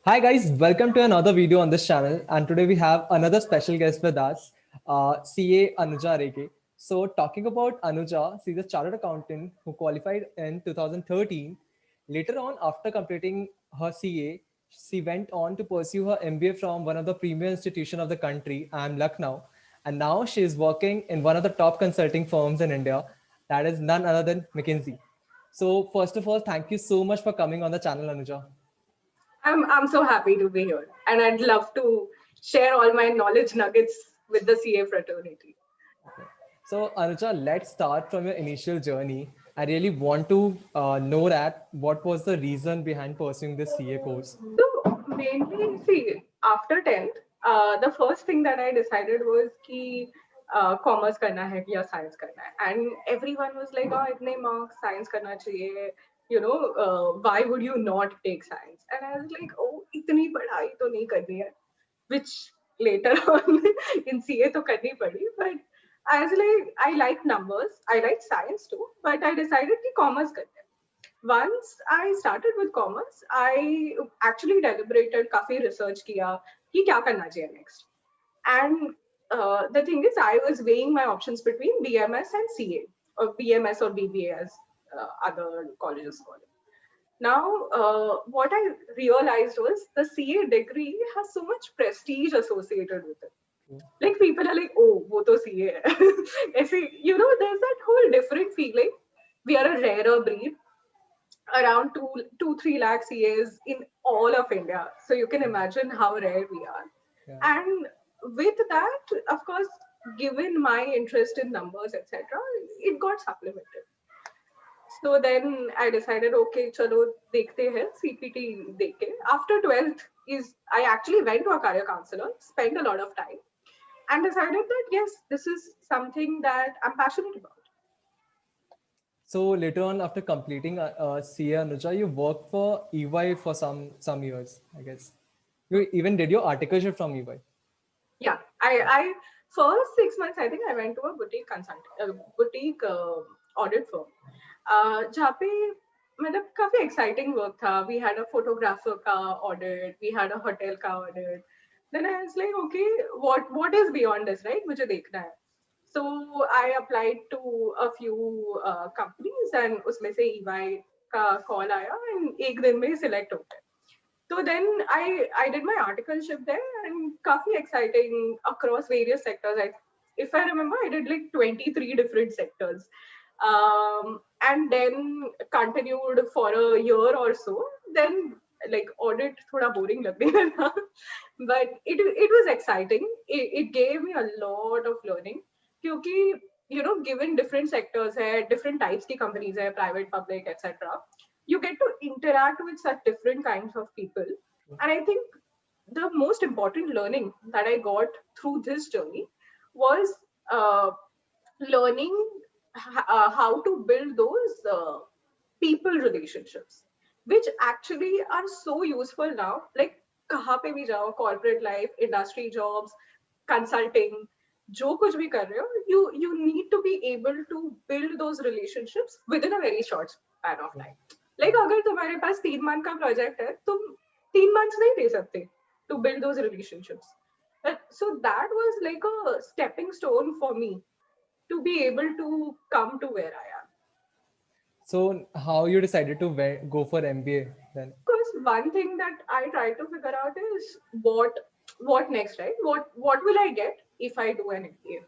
Hi guys, welcome to another video on this channel. And today we have another special guest with us, CA Anuja Rege. So talking about Anuja, she's a chartered accountant who qualified in 2013. Later on, after completing her CA, she went on to pursue her MBA from one of the premier institutions of the country, IIM Lucknow. And now she is working in one of the top consulting firms in India, that is none other than McKinsey. So first of all, thank you so much for coming on the channel, Anuja. I'm so happy to be here, and I'd love to share all my knowledge nuggets with the CA fraternity. Okay. So, Anuja, let's start from your initial journey. I really want to know that what was the reason behind pursuing this CA course? So mainly, see, after 10th, the first thing that I decided was कि commerce करना है या science करना है, and everyone was like, oh, इतने marks science करना चाहिए, why would you not take science? And I was like, oh, इतनी पढ़ाई तो नहीं करनी है, which later on in CA तो करनी पड़ी, but I was like, I like numbers, I like science too, but I decided कि commerce करना है. Once I started with commerce, I actually deliberated, काफी research किया कि क्या करना चाहिए next. And the thing is, I was weighing my options between BMS and CA, or BMS or BBA as other colleges call it. Now, what I realized was the CA degree has so much prestige associated with it. Like people are like, oh, wo to CA hai. There's that whole different feeling. We are a rarer breed, around 3 lakh CAs in all of India. So you can imagine how rare we are. Yeah. And with that, of course, given my interest in numbers, etc., it got supplemented. So then I decided, okay, chalo dekhte hai, CPT dekhe. After 12th I actually went to a career counselor, spent a lot of time, and decided that yes, this is something that I'm passionate about. So later on, after completing CA, Anuja, you worked for EY for some years, I guess. You even did your articleship from EY. Yeah, I first 6 months I think I went to a boutique audit firm. जहाँ पे मतलब काफी exciting work था. We had a photographer का audit, we had a hotel का audit. Then I was like, okay, what is beyond this, right? मुझे देखना है. So I applied to a few companies and उसमें से EY का call आया and एक दिन में select हो गए. So then I did my articleship there and काफी exciting across various sectors. If I remember, I did like 23 different sectors. And then continued for a year or so. Then like audit thoda boring lagne lagha. But it was exciting. It gave me a lot of learning. क्योंकि given different sectors hai, different types की companies hai, private, public, etc. You get to interact with such different kinds of people. And I think the most important learning that I got through this journey was uh, learning how to build those people relationships, which actually are so useful now. Like, कहाँ पे भी जाओ, corporate life, industry jobs, consulting, जो कुछ भी कर रहे हो, you need to be able to build those relationships within a very short span of time. Like अगर तुम्हारे पास 3 month का project है, तुम 3 months नहीं दे सकते to build those relationships. So that was like a stepping stone for me to be able to come to where I am. So how you decided to go for MBA then? Because one thing that I try to figure out is what next, right? What will I get if I do an MBA?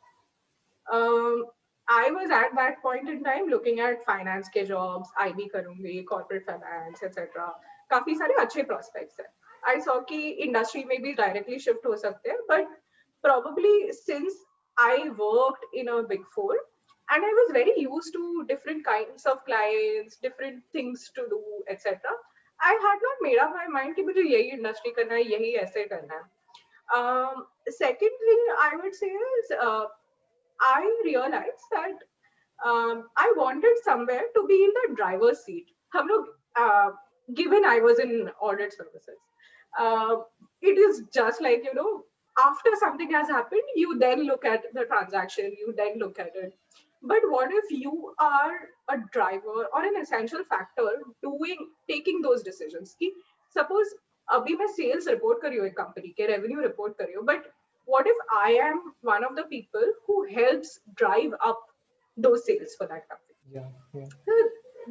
I was at that point in time looking at finance के jobs, IB करूँगी, corporate finance, etc. काफी सारे अच्छे prospects हैं. I saw कि industry में भी directly shift हो सकते हैं, but probably since I worked in a big four and I was very used to different kinds of clients, different things to do, etc. I had not made up my mind कि मुझे यही industry करना है, यही ऐसे करना है. Second thing I would say is I realized that I wanted somewhere to be in the driver's seat. हम लोग, given I was in audit services, uh, it is just like, after something has happened, you then look at the transaction, you then look at it. But what if you are a driver or an essential factor taking those decisions? Suppose अभी मैं sales report कर रही हूँ एक company के revenue report कर रही हूँ, but what if I am one of the people who helps drive up those sales for that company? Yeah, yeah. So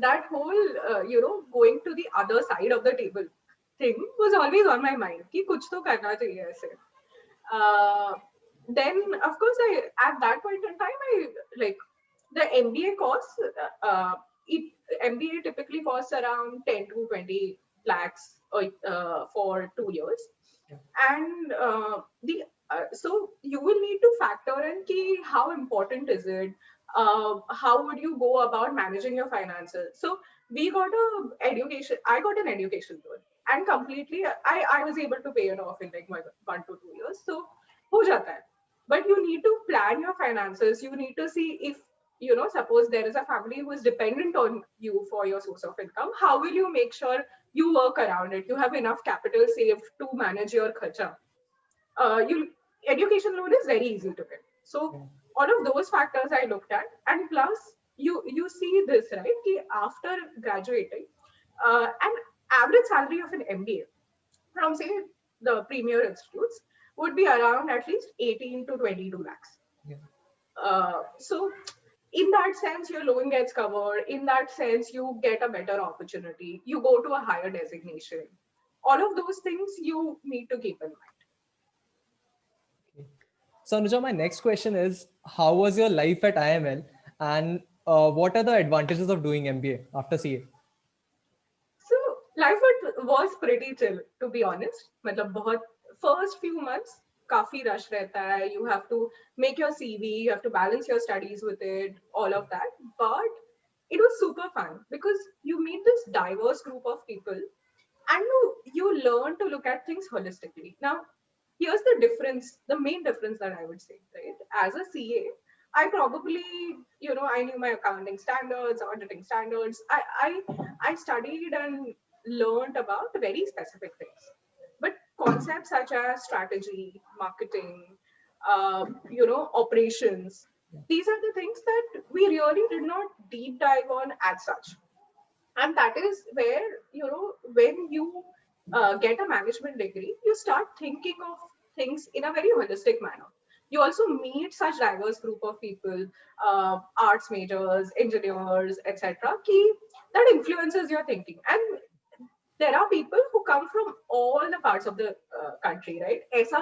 that whole going to the other side of the table thing was always on my mind कि कुछ तो करना चाहिए ऐसे. uh, then of course I at that point in time I like the MBA costs it MBA typically costs around 10 to 20 lakhs for 2 years. Yeah. And the so you will need to factor in ki how important is it, how would you go about managing your finances. So we got I got an education loan, and completely I was able to pay it off in like 1 to 2 years. So ho jata hai. But you need to plan your finances. You need to see if, suppose there is a family who is dependent on you for your source of income, how will you make sure you work around it, you have enough capital saved to manage your kharcha. You Education loan is very easy to get. So Yeah. all of those factors I looked at, and plus you see this, right, ki after graduating, an average salary of an MBA from, say, the premier institutes would be around at least 18 to 22 lakhs. Yeah. So in that sense, your loan gets covered. In that sense, you get a better opportunity. You go to a higher designation. All of those things you need to keep in mind. Okay. So Anuja, my next question is, how was your life at IML, and what are the advantages of doing MBA after CA? So life was pretty chill, to be honest. मतलब बहुत first few months काफी rush रहता है. You have to make your CV, you have to balance your studies with it, all of that. But it was super fun because you meet this diverse group of people, and you learn to look at things holistically. Now, here's the difference, the main difference that I would say, right? As a CA, I probably, I knew my accounting standards, auditing standards. I studied and learned about very specific things. But concepts such as strategy, marketing, operations, these are the things that we really did not deep dive on as such. And that is where, when you get a management degree, you start thinking of things in a very holistic manner. You also meet such diverse group of people, arts majors, engineers, etc., that influences your thinking. And there are people who come from all the parts of the country, right? ऐसा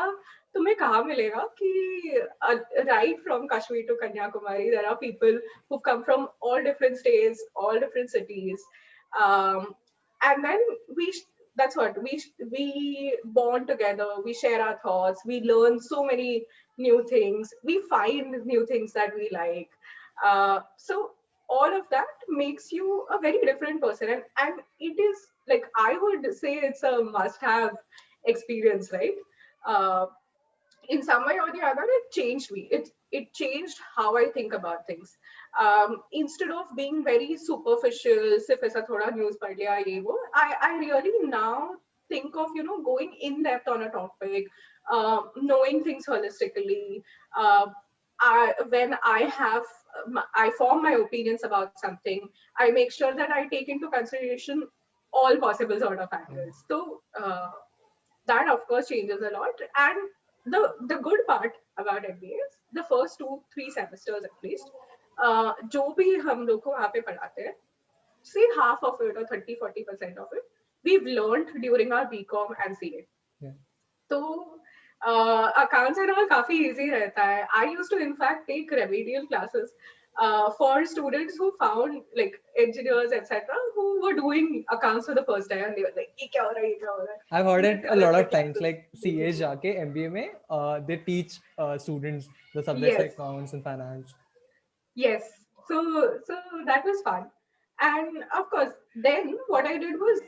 तुम्हें कहाँ मिलेगा कि right from Kashmir to Kanyakumari, there are people who come from all different states, all different cities, um, and then that's what we bond together. We share our thoughts. We learn so many new things. We find new things that we like. So all of that makes you a very different person, and it is like I would say it's a must-have experience, right? Uh, in some way or the other, it changed me. It changed how I think about things. Instead of being very superficial, सिर्फ ऐसा थोड़ा news पढ़ लिया ये वो, I really now think of going in depth on a topic, knowing things holistically. Uh, when I form my opinions about something, I make sure that I take into consideration all possible sort of angles. So that of course changes a lot. And the good part about MBA is the first 2-3 semesters at least, जो भी हम लोग को वहाँ पे पढ़ाते हैं, say half of it or 30-40% of it we've learned during our BCom and CA. Yeah. तो accounts and all काफी easy रहता है. I used to in fact take remedial classes for students who found like engineers etc. who were doing accounts for the first time, and they were like ये क्या हो रहा है, ये क्या हो रहा है. I've heard it a lot of times, Classes. like CA जाके MBA में they teach students the subjects like Yes. accounts and finance. Yes. So that was fun. And of course, then what I did was,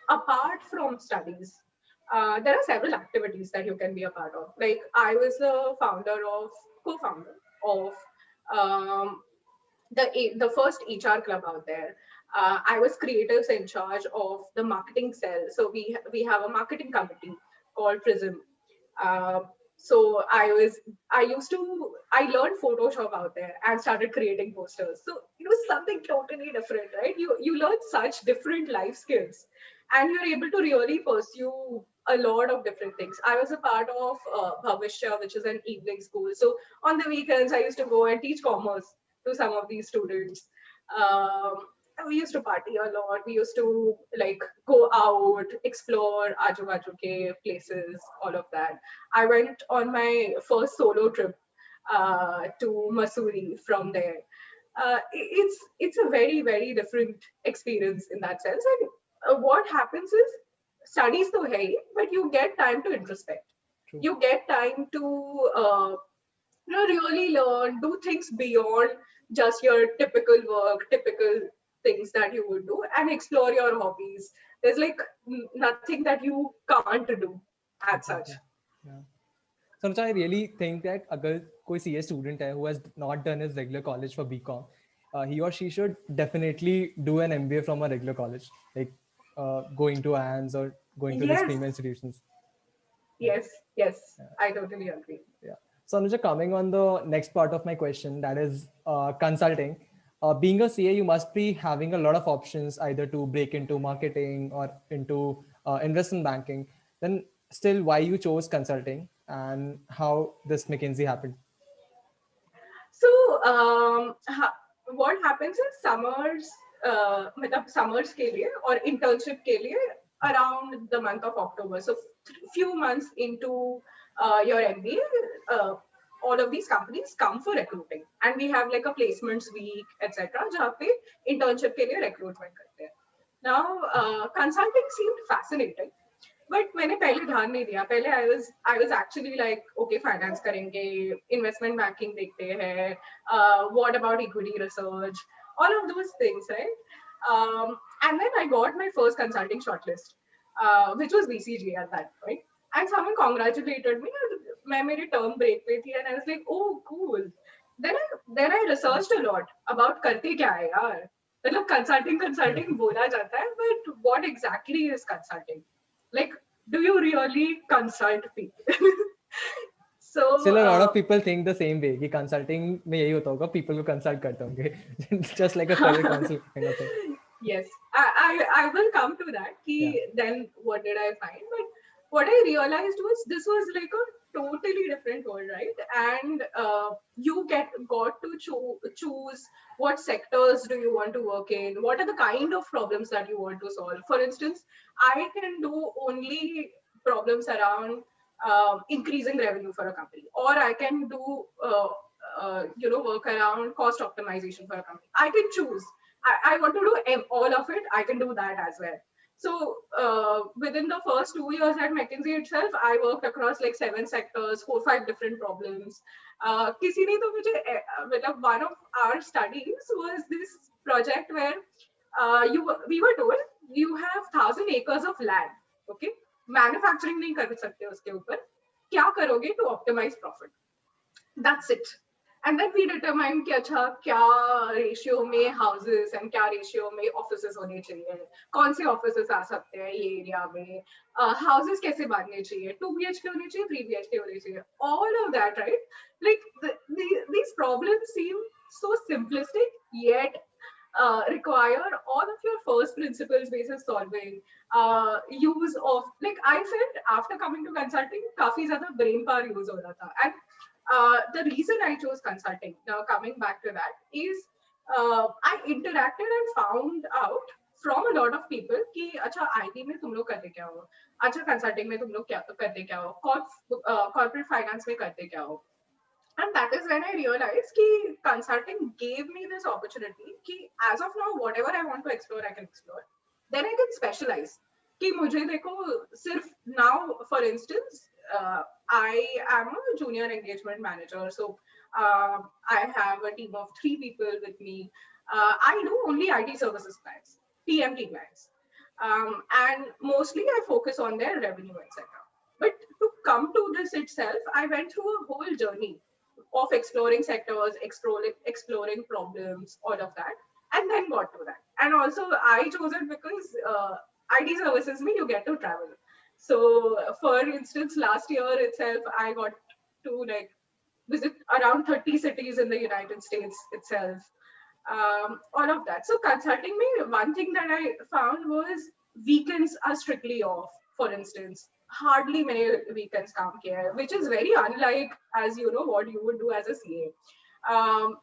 apart from studies, there are several activities that you can be a part of. Like I was the co-founder of the first HR club out there. I was creatives in charge of the marketing cell. So we have a marketing committee called Prism. Uh, so I learned Photoshop out there and started creating posters. So it was something totally different, right? You learn such different life skills and you're able to really pursue a lot of different things. I was a part of Bhavishya, which is an evening school. So on the weekends, I used to go and teach commerce to some of these students. Um, we used to party a lot. We used to like go out, explore Aju Baju ke places, all of that. I went on my first solo trip to Masuri from there. It's a very different experience in that sense. And what happens is studies to hai, but you get time to introspect. True. You get time to really learn, do things beyond just your typical work, typical things that you would do, and explore your hobbies. There's like nothing that you can't do as such. Exactly. Yeah. So I really think that अगर कोई CA student है who has not done his regular college for BCom, he or she should definitely do an MBA from a regular college, like going to ANS or going to these Yes, premium institutions. yes, yes. I totally agree. Yeah. So Anuja, coming on the next part of my question, that is consulting. Being a CA, you must be having a lot of options either to break into marketing or into investment banking. Then still, why you chose consulting and how this McKinsey happened? So, what happens is summers, मतलब summers के लिए और internship के लिए around the month of October. So, few months into your MBA, all of these companies come for recruiting, and we have like a placements week, etc. जहाँ पे internship के लिए recruitment करते हैं. Now, consulting seemed fascinating. But मैंने पहले ध्यान नहीं दिया. पहले I was actually like okay finance करेंगे, इन्वेस्टमेंट बैंकिंग देखते हैं, what about equity research, all of those things, right? And then I got my first consulting shortlist, which was BCG at that point. And someone congratulated me. मैं मेरे term break पे थी, and I was like, oh, cool. Then I researched a lot about करते क्या है यार. मतलब consulting बोला जाता है, but what exactly is consulting? Like, do you really consult people? So, Still, a lot of people think the same way कि consulting में यही होता होगा, people को consult करते होंगे, just like a career counsel kind of thing. yes, I will come to that. Yeah. Then what did I find? But what I realized was this was like a totally different world, right? And you got to choose what sectors do you want to work in, what are the kind of problems that you want to solve. For instance, I can do only problems around increasing revenue for a company, or I can do work around cost optimization for a company. I can choose. I want to do all of it. I can do that as well. So within the first 2 years at McKinsey itself, I worked across like 7 sectors, 4-5 different problems. किसी ने तो मुझे मतलब one of our studies was this project where we were told you have 1,000 acres of land, okay? Manufacturing नहीं कर सकते उसके ऊपर. क्या करोगे to optimize profit? That's it. And then we determine कि अच्छा क्या रेशियो में हाउसेस एंड क्या रेशियो में ऑफिसेस होने चाहिए, कौन से ऑफिसेस आ सकते हैं ये एरिया में, हाउसेस कैसे बनने चाहिए, 2 BHK होने चाहिए, 3 BHK होने चाहिए, all of that, right? Like these problems seem so simplistic yet require all of your first principles basis solving, use of, like I felt after coming to consulting काफी ज्यादा brain power use हो रहा था. And the reason I chose consulting, now coming back to that, is I interacted and found out from a lot of people कि अच्छा IT में तुम लोग करते क्या हो, अच्छा consulting में तुम लोग क्या करते क्या हो, corporate finance में करते क्या हो. And that is when I realized कि consulting gave me this opportunity कि as of now, whatever I want to explore, I can explore. Then I can specialize. कि मुझे देखो सिर्फ now, for instance, I am a junior engagement manager. So I have a team of 3 people with me. I do only IT services clients, TMT clients. And mostly I focus on their revenue, etc. But to come to this itself, I went through a whole journey of exploring sectors, exploring problems, all of that, and then got to that. And also, I chose it because IT services mean you get to travel. So, for instance, last year itself, I got to like visit around 30 cities in the United States itself. All of that. So, consulting me, one thing that I found was weekends are strictly off, for instance. Hardly many weekends काम किया है, which is very unlike, as you know, what you would do as a CA.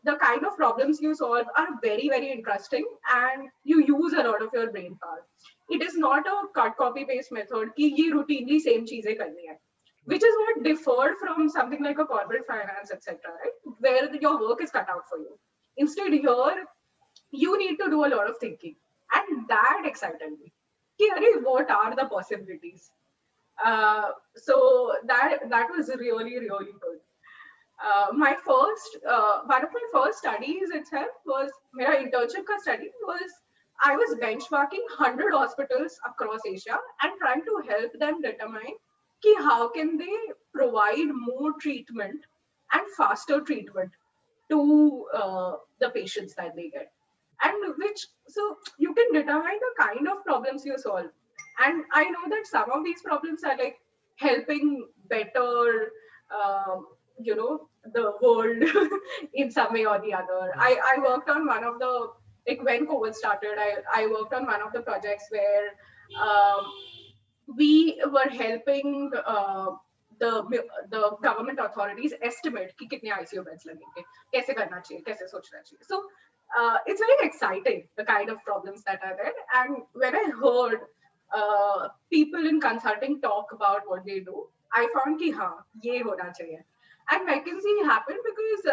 The kind of problems you solve are very, very interesting, and you use a lot of your brain power. It is not a cut copy paste method कि ये routinely same चीजें करनी है, which is what differed from something like a corporate finance, etc., right? Where your work is cut out for you. Instead, here you need to do a lot of thinking, and that excited me. कि, अरे, what are the possibilities? So that was really, really good. One of my first studies itself was, मेरा internship का study was, I was benchmarking 100 hospitals across Asia and trying to help them determine कि how can they provide more treatment and faster treatment to the patients that they get. And so you can determine the kind of problems you solve. And I know that some of these problems are like helping better, the world in some way or the other. I worked on one of the, like when COVID started, I worked on one of the projects where um, we were helping the government authorities estimate कि कितने ICU beds लगेंगे, कैसे करना चाहिए, कैसे सोचना चाहिए. So it's very exciting, the kind of problems that are there. And when I heard people in consulting talk about what they do, I found कि हाँ, ये होना चाहिए. And McKinsey happened because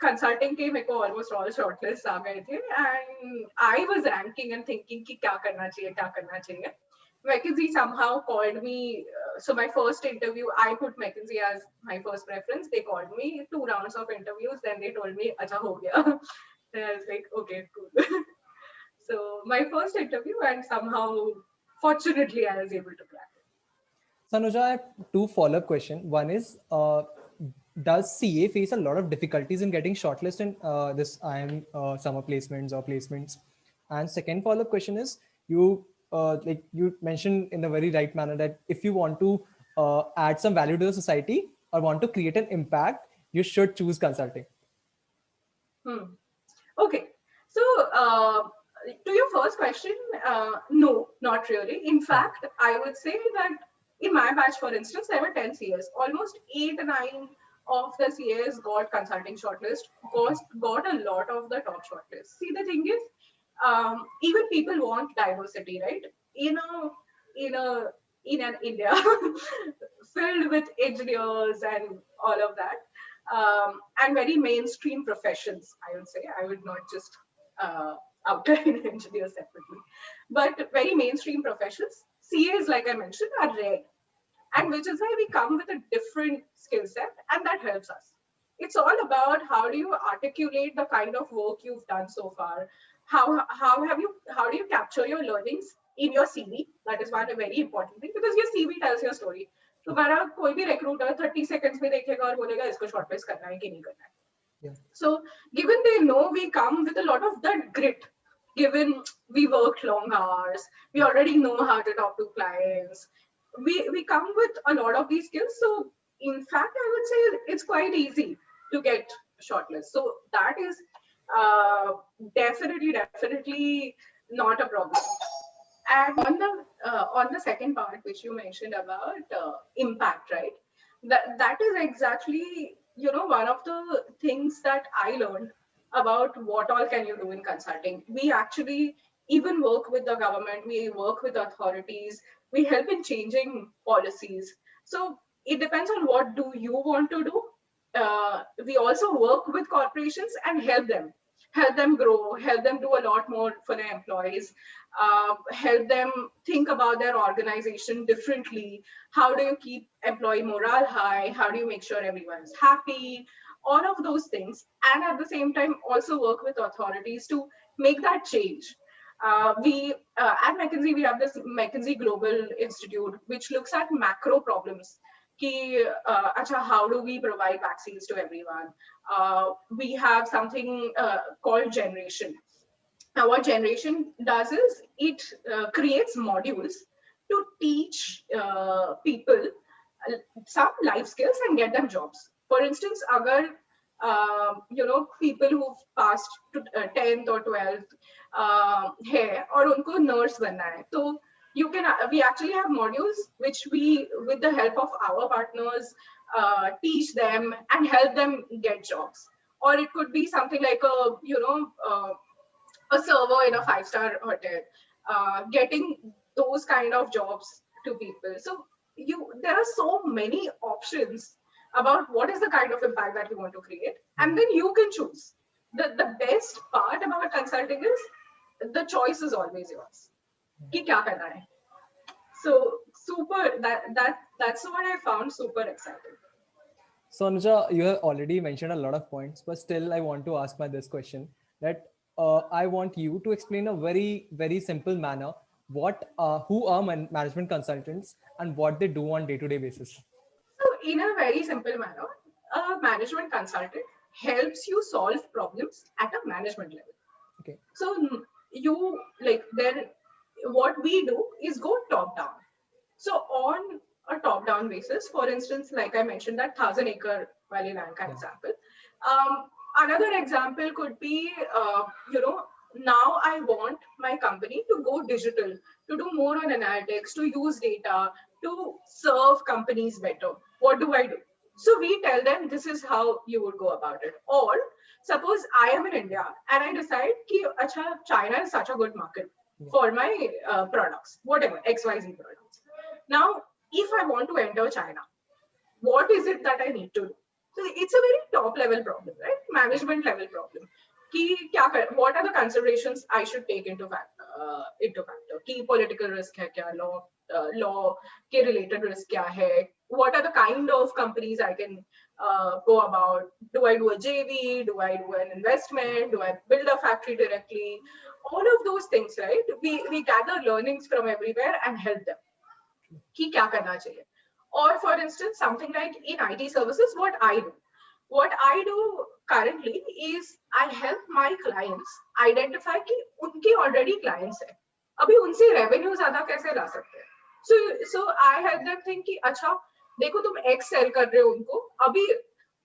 consulting के मेरे को almost all shortlists आ गए थे, and I was ranking and thinking कि क्या करना चाहिए. McKinsey somehow called me. So my first interview, I put McKinsey as my first preference. They called me 2 rounds of interviews. Then they told me, "Acha ho gaya." Then I was like, "Okay, cool." So my first interview, and somehow, fortunately, I was able to crack it. Sanuja, I have 2 follow-up questions. One is, does CA face a lot of difficulties in getting shortlisted in this IIM summer placements or placements? And second follow-up question is, you mentioned in a very right manner that if you want to add some value to the society or want to create an impact, you should choose consulting. Okay. So to your first question, no, not really. In fact, I would say that in my batch, for instance, there were 10 CAs. Almost 8 or 9 of the CAs got consulting shortlist, got a lot of the top shortlist. See, the thing is, even people want diversity, right? In an India filled with engineers and all of that, and very mainstream professions, I would say. I would not just outline engineers separately, but very mainstream professions. CAs, like I mentioned, are rare, and which is why we come with a different skill set, and that helps us. It's all about how do you articulate the kind of work you've done so far. How do you capture your learnings in your CV? That is one very important thing, because your CV tells your story. तुम्हारा कोई भी recruiter 30 seconds में देखेगा और बोलेगा इसको shortlist करना है कि नहीं करना है. Yeah. So given they know we come with a lot of that grit, given we worked long hours, we already know how to talk to clients, we come with a lot of these skills. So in fact, I would say it's quite easy to get shortlist. So that is definitely not a problem. And on the second part, which you mentioned about impact, right? That is exactly, one of the things that I learned about what all can you do in consulting. We actually even work with the government, we work with authorities, we help in changing policies. So it depends on what do you want to do. We also work with corporations and help them grow, help them do a lot more for their employees, help them think about their organization differently. How do you keep employee morale high? How do you make sure everyone's happy? All of those things. And at the same time, also work with authorities to make that change. We at McKinsey, we have this McKinsey Global Institute, which looks at macro problems. How do we provide vaccines to everyone? We have something called Generation. Now, what Generation does is it creates modules to teach people some life skills and get them jobs. For instance, agar people who've passed to 10th or 12th है और उनको nurse बनना है. So we actually have modules which we, with the help of our partners, teach them and help them get jobs. Or it could be something like a server in a 5-star hotel, getting those kind of jobs to people. So there are so many options about what is the kind of impact that you want to create, and then you can choose. The best part about consulting is the choice is always yours. कि क्या करना है. So that's what I found super exciting. So Anuja, you have already mentioned a lot of points, but still I want to ask my this question that I want you to explain a very, very simple manner who are management consultants and what they do on day-to-day basis. So in a very simple manner, a management consultant helps you solve problems at a management level. Okay. So you what we do is go top down. So on a top down basis, for instance, like I mentioned that 1,000-acre Valley Land ka example. Another example could be, now I want my company to go digital, to do more on analytics, to use data, to serve companies better. What do I do? So we tell them this is how you would go about it. Or suppose I am in India and I decide that China is such a good market for my products, whatever, XYZ products. Now, if I want to enter China, what is it that I need to do? So it's a very top level problem, right? Management level problem. What are the considerations I should take into factor? Key political risk hai kya, law ke related risk kya hai? What are the kind of companies I can go about? Do I do a JV? Do I do an investment? Do I build a factory directly? All of those things, right? We gather learnings from everywhere and help them. कि क्या करना चाहिए. Or for instance, something like in IT services, what I do currently is I help my clients identify कि उनके already clients हैं. अभी उनसे revenue ज़्यादा कैसे ला सकते हैं. So I help them think कि अच्छा देखो तुम X sell कर रहे हो उनको, अभी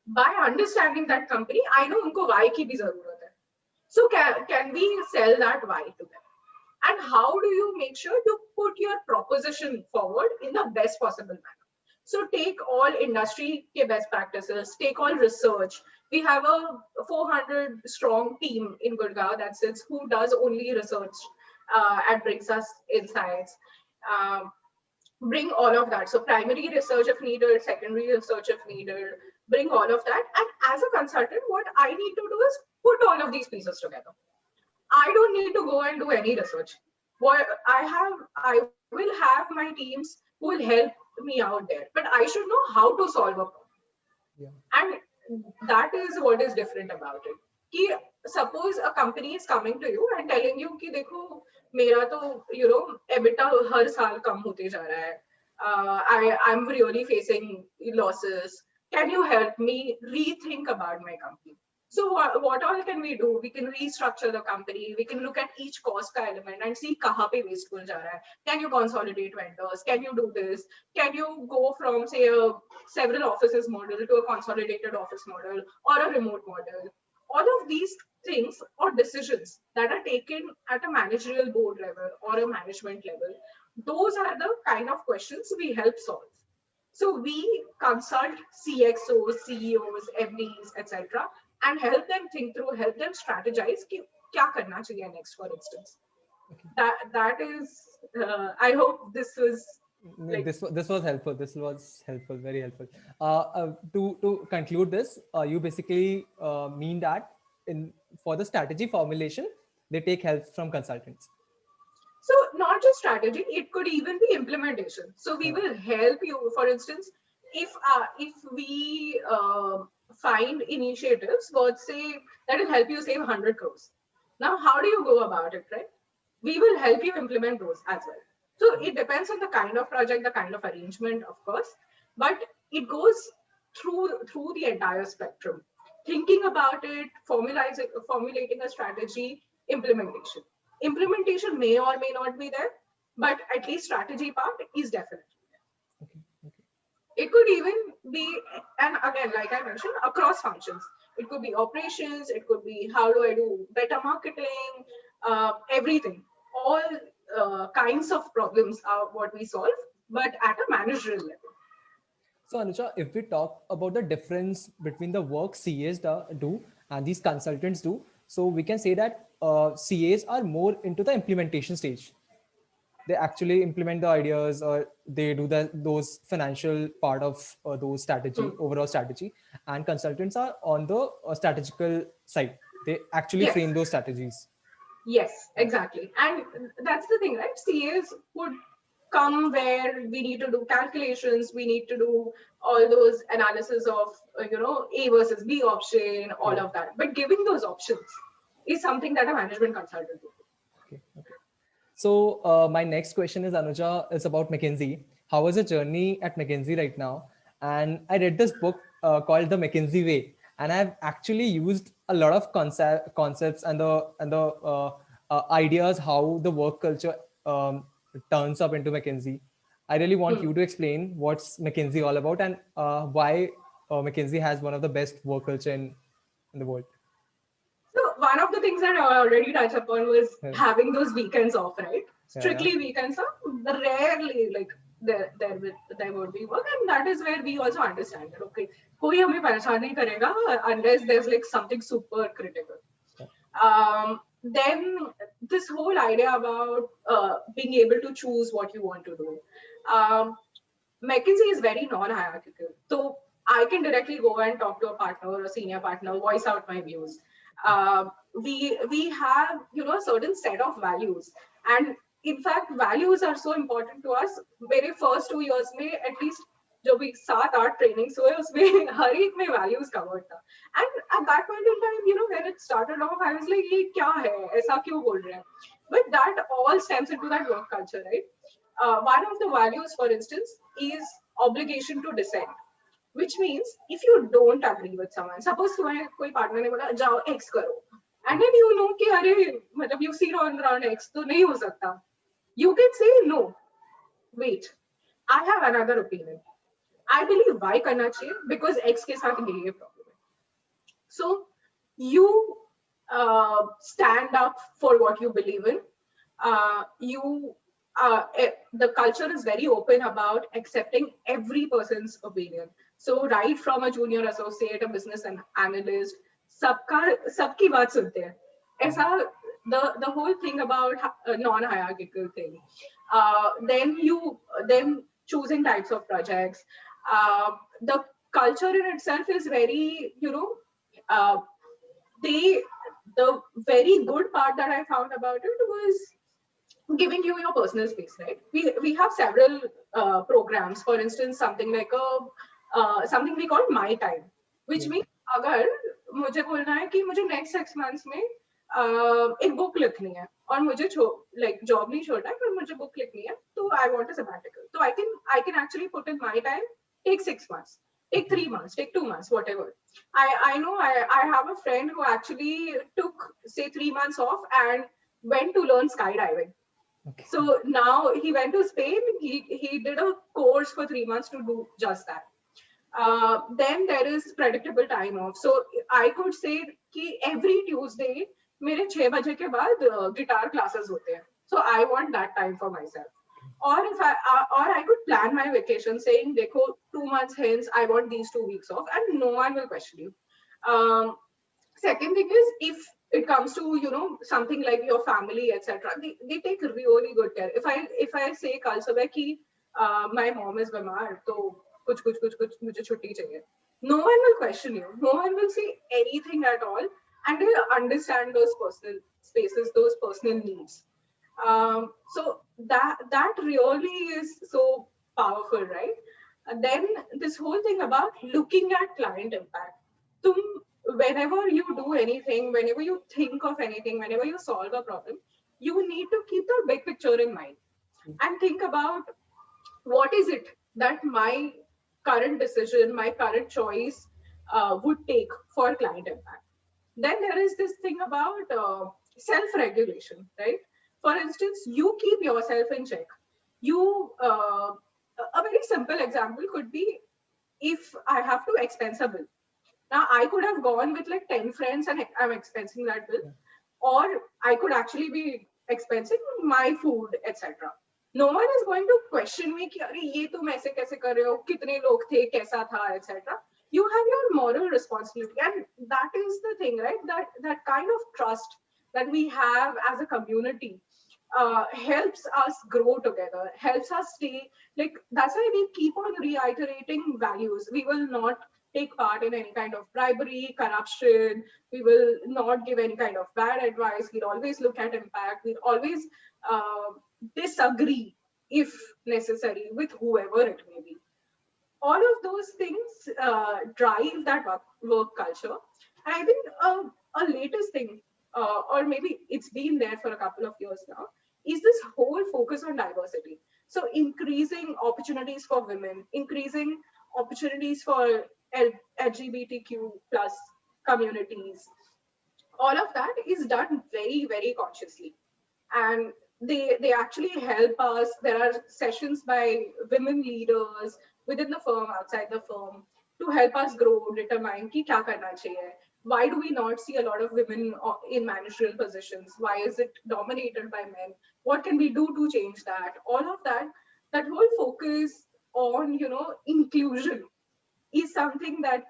by understanding that company, I know उनको Y की भी ज़रूरत है. So can we sell that Y to them? And how do you make sure to put your proposition forward in the best possible manner? So take all industry best practices, take all research. We have a 400 strong team in Gurgaon that sits who does only research and brings us insights. Bring all of that. So primary research if needed, secondary research if needed, bring all of that. And as a consultant, what I need to do is put all of these pieces together. I don't need to go and do any research. What I will have my teams who will help me out there, but I should know how to solve a problem. Yeah. And that is what is different about it. Ki, suppose a company is coming to you and telling you कि देखो मेरा तो EBITDA हर साल कम होते जा रहा है. I'm really facing losses. Can you help me rethink about my company? So what all can we do? We can restructure the company. We can look at each cost element and see kahan pe wasteful ja raha hai. Can you consolidate vendors? Can you do this? Can you go from say a several offices model to a consolidated office model or a remote model? All of these things or decisions that are taken at a managerial board level or a management level, those are the kind of questions we help solve. So we consult CXOs, CEOs, MDs, etc. and help them think through, help them strategize कि क्या करना चाहिए next, for instance. Okay. That is, I hope this was like, this was helpful. This was helpful, very helpful. To conclude this, you basically mean that for the strategy formulation, they take help from consultants. So not just strategy, it could even be implementation. So we will help you, for instance, if we find initiatives, let's say that will help you save 100 crores. Now, how do you go about it, right? We will help you implement those as well. So it depends on the kind of project, the kind of arrangement, of course, but it goes through the entire spectrum. Thinking about it, formulating a strategy, implementation. Implementation may or may not be there, but at least strategy part is definitely there. Okay. It could even be, and again, like I mentioned, across functions. It could be operations. It could be how do I do better marketing, everything. All kinds of problems are what we solve, but at a managerial level. So Anuja, if we talk about the difference between the work CAs do and these consultants do, so we can say that CAs are more into the implementation stage. They actually implement the ideas, or they do those financial part of those strategy, Hmm. overall strategy, and consultants are on the strategical side. They actually Yes. frame those strategies. Yes, Yeah. exactly. And that's the thing, right? CAs would come where we need to do calculations, we need to do all those analysis of, A versus B option, all Yeah. of that. But giving those options is something that a management consultant would do. Okay. Okay. So my next question is, Anuja, is about McKinsey. How is the journey at McKinsey right now? And I read this book called The McKinsey Way, and I've actually used a lot of concepts and the ideas how the work culture turns up into McKinsey. I really want Hmm. you to explain what's McKinsey all about, and why McKinsey has one of the best work culture in the world. So one of the things that I already touched upon was Yeah, having those weekends off, right? yeah, Strictly weekends off. Rarely, like there would be work, and that is where we also understand that okay, कोई हमें परेशान नहीं करेगा unless there's like something super critical. yeah. Then this whole idea about being able to choose what you want to do. Um, McKinsey is very non-hierarchical. So I can directly go and talk to a partner or a senior partner, voice out my views. We have a certain set of values, and in fact, values are so important to us. मेरे first 2 years में at least जो भी 7-8 trainings हुए उसमें हर एक में values covered था. And at that point in time, when it started off, I was like, ये क्या है? ऐसा क्यों बोल रहे हैं? But that all stems into that work culture, right? One of the values, for instance, is obligation to dissent, which means if you don't agree with someone, suppose तुम्हें कोई partner ने बोला जाओ X करो, and then you know कि अरे मतलब you see on around X तो नहीं हो सकता, you can say no. Wait, I have another opinion. I believe Y करना चाहिए because X के साथ ये problem है. So you stand up for what you believe in. The culture is very open about accepting every person's opinion. So right from a junior associate, a business analyst, सबकी बात सुनते हैं. ऐसा the whole thing about a non-hierarchical thing. Then choosing types of projects. The culture in itself is very, uh, they the very good part that I found about it was giving you your personal space, right? We have several programs. For instance, something like something we call My Time, which Yeah. means अगर मुझे बोलना है कि मुझे next 6 months में एक book लिखनी है और मुझे like job नहीं छोड़ना है पर मुझे book लिखनी है तो I want a sabbatical. So I can actually put in my time, take 6 months, take 3 months, take 2 months, whatever. I know I have a friend who actually took say 3 months off and went to learn skydiving. Okay. So now he went to Spain. He did a course for 3 months to do just that. Then there is predictable time off. So I could say कि every Tuesday मेरे 6 बजे के बाद guitar classes होते हैं. So I want that time for myself. Or I could plan my vacation saying देखो 2 months hence I want these 2 weeks off and no one will question you. Um, Second thing is if it comes to something like your family etc. They take really good care. If I say कल सुबह कि my mom is बीमार तो कुछ मुझे छुट्टी चाहिए, no one will question you, no one will say anything at all, and they understand those personal spaces, those personal needs. So that really is so powerful, right? And then this whole thing about looking at client impact. तुम whenever you do anything, whenever you think of anything, whenever you solve a problem, you need to keep the big picture in mind and think about what is it that my current decision, my current choice would take for client impact. Then there is this thing about self-regulation, right? For instance, you keep yourself in check. A very simple example could be if I have to expense a bill. Now, I could have gone with like 10 friends and I'm expensing that bill, Yeah. or I could actually be expensing my food, etc. No one is going to question me कि अरे ये तुम ऐसे कैसे कर रहे हो, कितने लोग थे, कैसा था, etc. You have your moral responsibility, and that is the thing, right? That kind of trust that we have as a community helps us grow together, helps us stay like. That's why we keep on reiterating values. We will not take part in any kind of bribery, corruption. We will not give any kind of bad advice. We'll always look at impact. We'll always uh, disagree if necessary with whoever it may be. All of those things drive that work culture. And I think a latest thing, or maybe it's been there for a couple of years now, is this whole focus on diversity. So increasing opportunities for women, increasing opportunities for LGBTQ plus communities, all of that is done very, very consciously. And they actually help us. There are sessions by women leaders within the firm, outside the firm, to help us grow, determine ki kya karna chahiye. Why do we not see a lot of women in managerial positions? Why is it dominated by men? What can we do to change that? All of that, that whole focus on inclusion is something that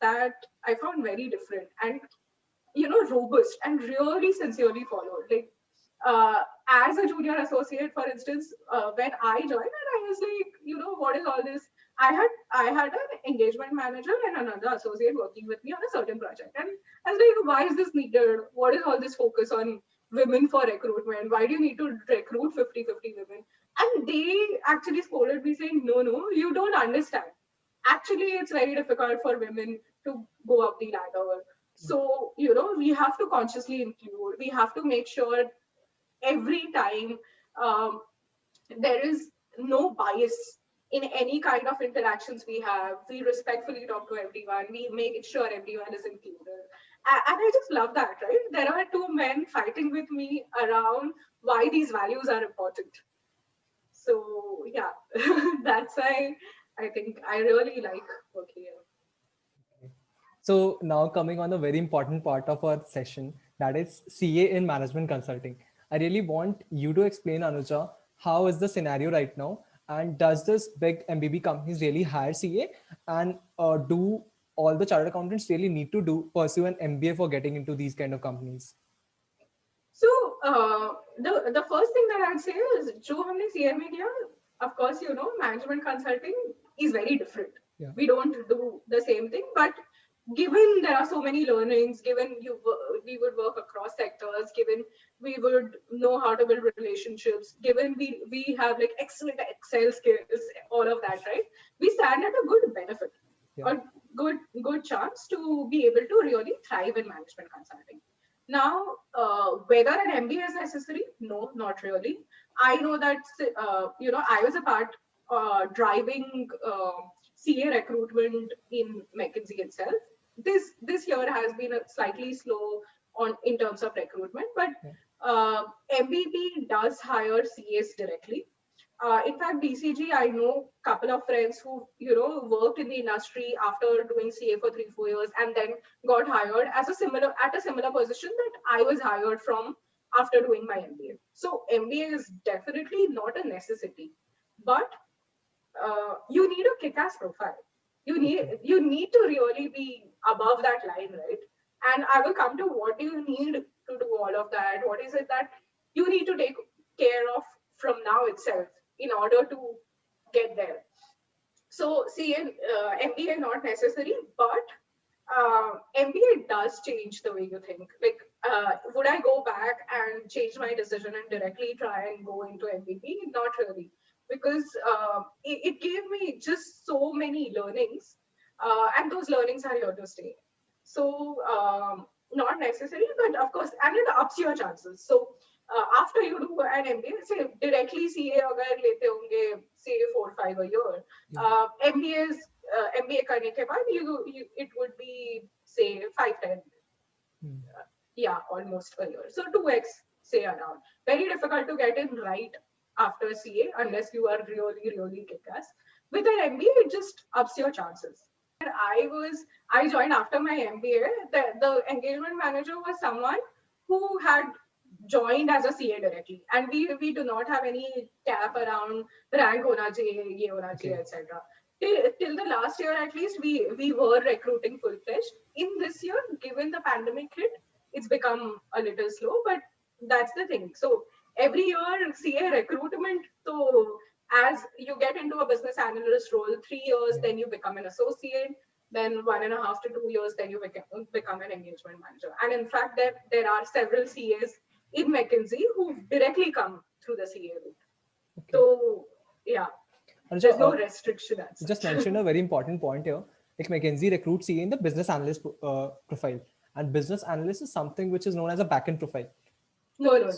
I found very different and robust and really sincerely followed. Like as a junior associate, for instance, when I joined, and I was like, what is all this? I had an engagement manager and another associate working with me on a certain project, and I was like, why is this needed? What is all this focus on women for recruitment? Why do you need to recruit 50-50 women? And they actually scolded me saying, no, you don't understand. Actually, it's very difficult for women to go up the ladder. So, we have to consciously include, we have to make sure every time um, there is no bias in any kind of interactions we have. We respectfully talk to everyone, we make sure everyone is included. And I just love that, right? There are two men fighting with me around why these values are important. So, yeah, that's why I think I really like working here. So now coming on the very important part of our session, that is CA in management consulting. I really want you to explain, Anuja, how is the scenario right now, and does this big MBB companies really hire CA, and do all the chartered accountants really need to do pursue an MBA for getting into these kind of companies? So the first thing that I'd say is, जो हमने CA में किया, of course, management consulting is very different. Yeah. We don't do the same thing, but given there are so many learnings, given we would work across sectors, given we would know how to build relationships, given we have like excellent Excel skills, all of that, right? We stand at a good benefit, Yeah. a good chance to be able to really thrive in management consulting. Now, whether an MBA is necessary, no, not really. I know that I was a part driving CA recruitment in McKinsey itself. This year has been a slightly slow on in terms of recruitment, but Yeah. MBB does hire CAs directly. In fact, BCG, I know a couple of friends who worked in the industry after doing CA for 3-4 years and then got hired as a similar position that I was hired from after doing my MBA. So MBA is definitely not a necessity, but you need a kick-ass profile. Okay. You need to really be above that line, right? And I will come to what do you need to do all of that. What is it that you need to take care of from now itself in order to get there? So, see, MBA not necessary, but MBA does change the way you think. Like, would I go back and change my decision and directly try and go into MBB? Not really, because it gave me just so many learnings, and those learnings are here to stay. So, not necessary, but of course, and it ups your chances. So, after you do an MBA, say directly CA अगर लेते होंगे, say 4-5 a year, Yeah. MBAs MBA करने के बाद it would be say 5-10, Hmm. yeah, almost a year. So 2x say around. Very difficult to get in right after CA unless you are really kick-ass. With an MBA, it just ups your chances. I joined after my MBA. The engagement manager was someone who had joined as a CA directly, and we do not have any cap around rank hona chahiye, ye hona chahiye, Okay. etc. Till the last year, at least, we were recruiting full fledged. In this year, given the pandemic hit, it's become a little slow, but that's the thing. So every year, CA recruitment. So as you get into a business analyst role, 3 years, Yeah. then you become an associate. Then 1.5 to 2 years, then you become an engagement manager. And in fact, there are several CAs in McKinsey who directly come through the CA route. Okay. So yeah, Anuja, there's no restriction as you just such. mentioned a very important point here. Like McKinsey recruits CA in the business analyst profile, and business analyst is something which is known as a backend profile. No.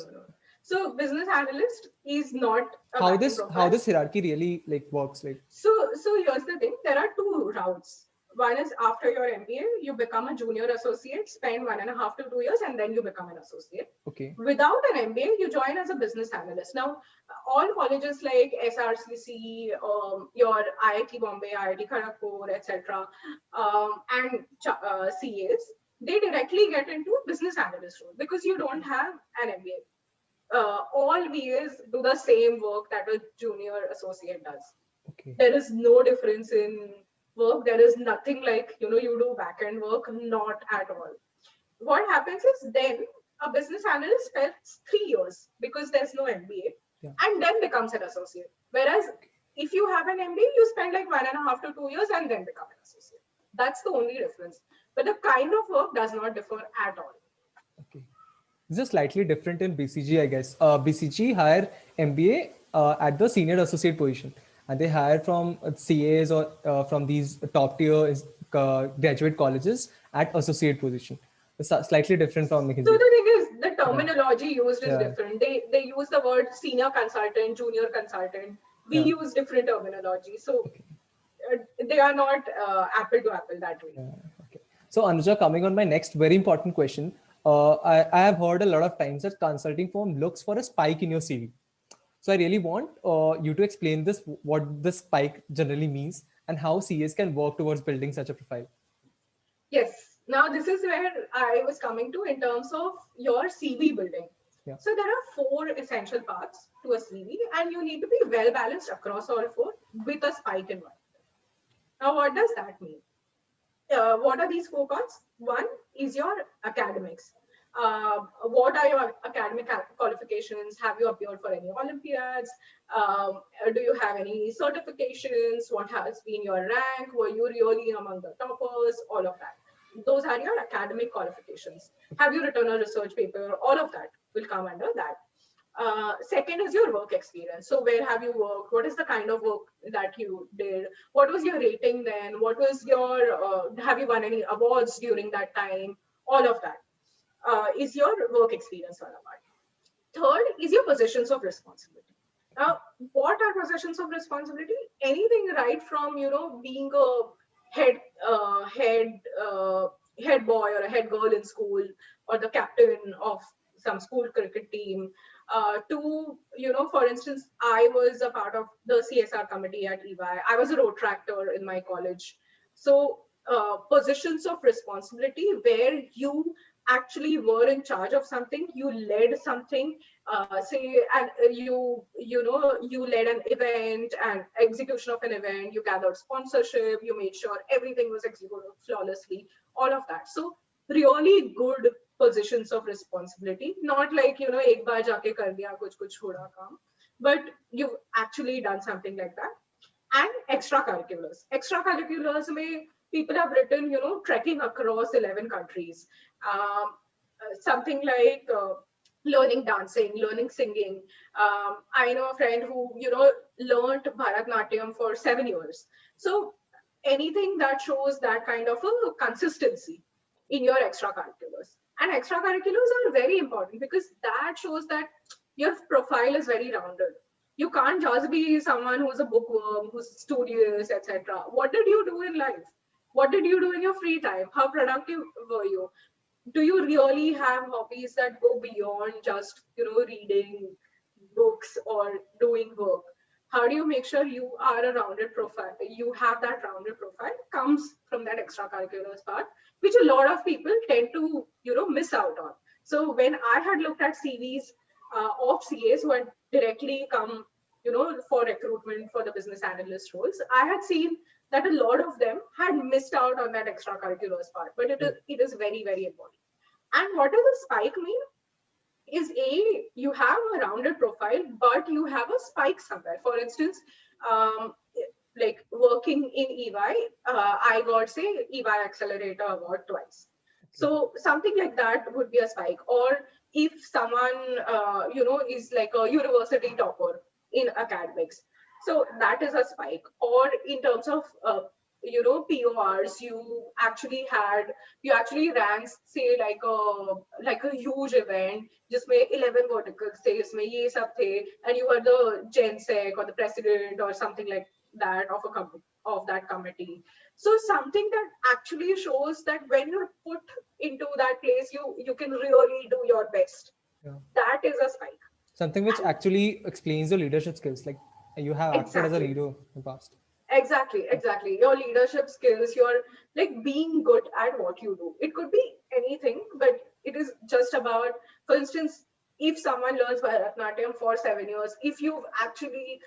So business analyst is not a How backend this how profile. this hierarchy really like works? Like, So here's the thing. There are two routes. One is after your MBA, you become a junior associate, spend 1.5 to 2 years, and then you become an associate. okay, Without an MBA, you join as a business analyst. Now, all colleges like SRCC, your IIT Bombay, IIT Kharagpur, etc., and CAs, they directly get into business analyst role because you don't have an MBA. All VAs do the same work that a junior associate does. okay, There is no difference in work. There is nothing like, you do back end work, not at all. What happens is then a business analyst spends 3 years because there's no MBA yeah, and then becomes an associate. Whereas if you have an MBA, you spend like 1.5 to 2 years and then become an associate. That's the only difference. But the kind of work does not differ at all. okay. This is slightly different in BCG, I guess. BCG hire MBA at the senior associate position, and they hire from CAs or from these top tier graduate colleges at associate position. It's slightly different from So McKinsey. the thing is, the Yeah, terminology used is yeah, different. They use the word senior consultant, junior consultant. We yeah. use different terminology. So Okay. they are not apple to apple that way. Yeah, okay. So Anuja, coming on my next very important question, I have heard a lot of times that consulting firm looks for a spike in your CV. So I really want you to explain this, what the spike generally means, and how CAs can work towards building such a profile. Yes. Now this is where I was coming to in terms of your CV building. Yeah. So there are four essential parts to a CV, and you need to be well balanced across all four with a spike in one. Now, what does that mean? What are these four parts? One is your academics. What are your academic qualifications? Have you appeared for any Olympiads? Do you have any certifications? What has been your rank? Were you really among the toppers? All of that. Those are your academic qualifications. Have you written a research paper? All of that will come under that. Second is your work experience. So where have you worked? What is the kind of work that you did? What was your rating then? What was your, have you won any awards during that time? All of that is your work experience all about. Third is your positions of responsibility. Now, what are positions of responsibility? Anything right from, being a head, uh, head, uh, head boy or a head girl in school, or the captain of some school cricket team, to, for instance, I was a part of the CSR committee at EY. I was a road tractor in my college. So, positions of responsibility where you actually were in charge of something, you led something, say, and you led an event and execution of an event, you gathered sponsorship, you made sure everything was executed flawlessly, all of that. So really good positions of responsibility, not like, ek baar jaake kar diya kuch thoda kaam, but you've actually done something like that. And extracurriculars may people have written, trekking across 11 countries, um, something like learning dancing, learning singing. I know a friend who, learned Bharatnatyam for 7 years. So anything that shows that kind of a consistency in your extracurriculars. And extracurriculars are very important because that shows that your profile is very rounded. You can't just be someone who's a bookworm, who's studious, etc. What did you do in life? What did you do in your free time? How productive were you? Do you really have hobbies that go beyond just, reading books or doing work? how do you make sure you are a rounded profile, you have that rounded profile, comes from that extracurriculars part, which a lot of people tend to, miss out on. So when I had looked at CVs of CAs who had directly come, for recruitment for the business analyst roles, I had seen that a lot of them had missed out on that extracurriculars part, but it is very, very important. And what does a spike mean? Is you have a rounded profile, but you have a spike somewhere. For instance, um, like working in EY, I got, say, EY Accelerator Award twice. Okay. So something like that would be a spike. Or if someone, is like a university topper in academics, so that is a spike. Or in terms of, PORs, you actually ran, say, like a huge event, जिसमें 11 verticals थे, इसमें ये सब थे, and you were the gen sec or the president or something like that of of that committee. So something that actually shows that when you're put into that place, you can really do your best. Yeah. That is a spike. Something which And actually explains your leadership skills. Like you have acted as a exactly. leader in the past. Exactly. Your leadership skills, your like being good at what you do. It could be anything, but it is just about, for instance, if someone learns Bharatanatyam for 7 years, if you've actually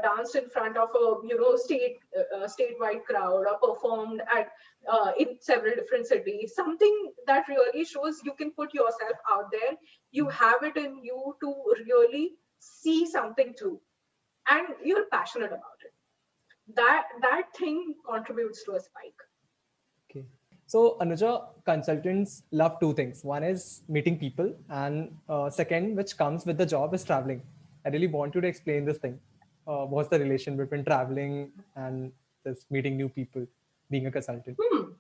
danced in front of a statewide crowd or performed at in several different cities, something that really shows you can put yourself out there. You have it in you to really see something through, and you're passionate about it. That thing contributes to a spike. Okay. So Anuja, consultants love two things. One is meeting people, and second, which comes with the job, is traveling. I really want you to explain this thing. What's the relation between traveling and this meeting new people, being a consultant? Hmm.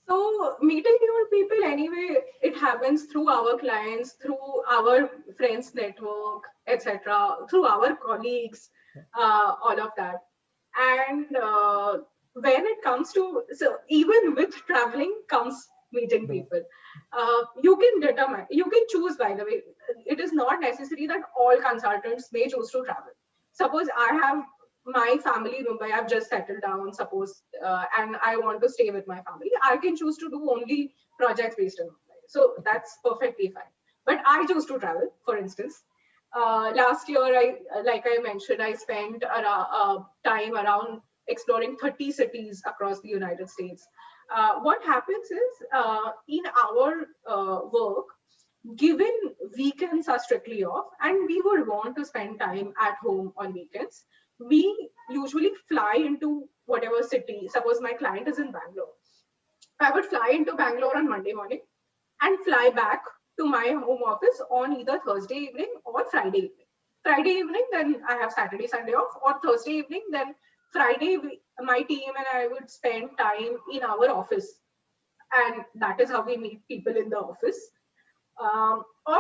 So meeting new people, anyway, it happens through our clients, through our friends network, etc., through our colleagues, all of that. And when it comes to, so even with traveling comes meeting Yeah. people. You can choose, by the way. It is not necessary that all consultants may choose to travel. Suppose I have my family in Mumbai, I've just settled down, suppose, and I want to stay with my family, I can choose to do only projects based in Mumbai. So that's perfectly fine. But I choose to travel, for instance. Last year, like I mentioned, I spent time around exploring 30 cities across the United States. What happens is, in our work, given weekends are strictly off and we would want to spend time at home on weekends, we usually fly into whatever city. Suppose my client is in Bangalore, I would fly into Bangalore on Monday morning and fly back to my home office on either Thursday evening or Friday evening. Friday evening, then I have Saturday, Sunday off, or Thursday evening, then Friday, my team and I would spend time in our office. And that is how we meet people in the office. um, or